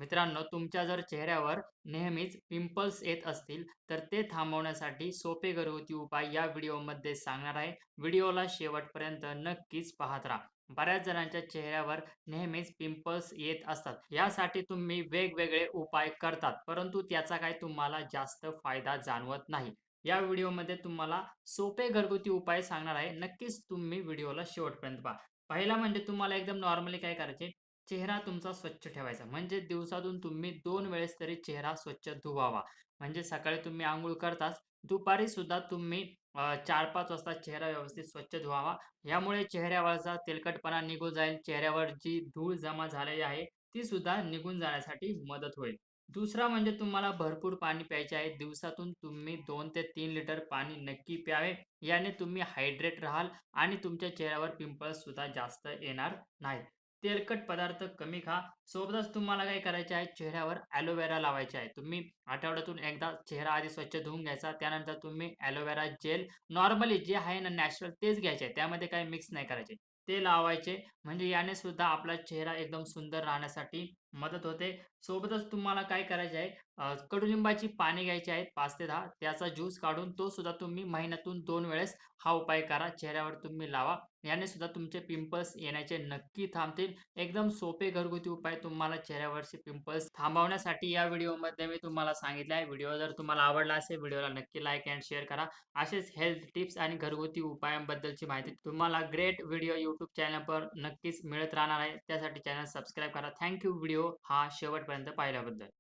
मित्रांनो, तुमच्या जर चेहऱ्यावर नेहमीच पिंपल्स येत असतील, तर ते थांबवण्यासाठी सोपे घरगुती उपाय या व्हिडिओमध्ये सांगणार आहे. व्हिडिओला शेवटपर्यंत नक्कीच पाहत राहा. बऱ्याच जणांच्या चेहऱ्यावर नेहमीच पिंपल्स येत असतात. यासाठी तुम्ही वेगवेगळे उपाय करतात, परंतु त्याचा काही तुम्हाला जास्त फायदा जाणवत नाही. या व्हिडिओमध्ये तुम्हाला सोपे घरगुती उपाय सांगणार आहे. नक्कीच तुम्ही व्हिडिओला शेवटपर्यंत पहा. पहिला म्हणजे तुम्हाला एकदम नॉर्मली काय करायचे, चेहरा तुमचा स्वच्छ ठेवायचा. म्हणजे दिवसातून तुम्ही 2 वेळेस तरी चेहरा स्वच्छ धुवावा. म्हणजे सकाळी तुम्ही अंघोळ करताच, दुपारी सुद्धा तुम्ही 4-5 वाजता चेहरा व्यवस्थित स्वच्छ धुवावा. यामुळे चेहऱ्यावरचा तेलकटपणा निघून जाईल. चेहऱ्यावर जी धूळ जमा झालेली आहे, ती सुद्धा निघून जाण्यासाठी मदत होईल. दुसरा म्हणजे तुम्हाला भरपूर पाणी प्यायचे आहे. दिवसातून तुम्ही 2 ते 3 लिटर पाणी नक्की प्यावे. याने तुम्ही हायड्रेट राहाल आणि तुमच्या चेहऱ्यावर पिंपल्स सुद्धा जास्त येणार नाहीत. तेलकट पदार्थ कमी खा. सोबतच तुम्हाला काय करायचे आहे, चेहऱ्यावर एलोवेरा लावायचे आहे. तुम्ही आठवड्यातून एकदा चेहरा आधी स्वच्छ धुवून घ्यायचा. त्यानंतर तुम्ही एलोवेरा जेल नॉर्मली जे आहे ना नॅचरल तेच घ्यायचे आहे. त्यामध्ये काही मिक्स नाही करायचे. ते लावायचे म्हणजे याने सुद्धा आपला चेहरा एकदम सुंदर राहण्यासाठी मदत होते. सोबतच तुम्हाला काय करायचे आहे, कडुलिंबाची पाने घ्यायची आहेत 5 ते 10 त्याचा ज्यूस काढून तो सुद्धा तुम्ही महिन्यातून 2 वेळेस हा उपाय करा. चेहऱ्यावर तुम्ही लावा. याने सुद्धा तुमचे पिंपल्स येण्याचे नक्की थांबतील. एकदम सोपे घरगुती उपाय तुम्हाला चेहऱ्यावरचे पिंपल्स थांबवण्यासाठी या व्हिडिओमध्ये मी तुम्हाला सांगितले आहे. व्हिडिओ जर तुम्हाला आवडला असेल, व्हिडिओला नक्की लाईक एंड शेअर करा. असेच हेल्थ टिप्स आणि घरगुती उपायांबद्दलची माहिती तुम्हाला ग्रेट व्हिडिओ YouTube चॅनलवर नक्कीच मिळत राहणार आहे. त्यासाठी चॅनल सबस्क्राईब करा. थँक व्हिडिओ हा शेवटपर्यंत पाहिल्याबद्दल.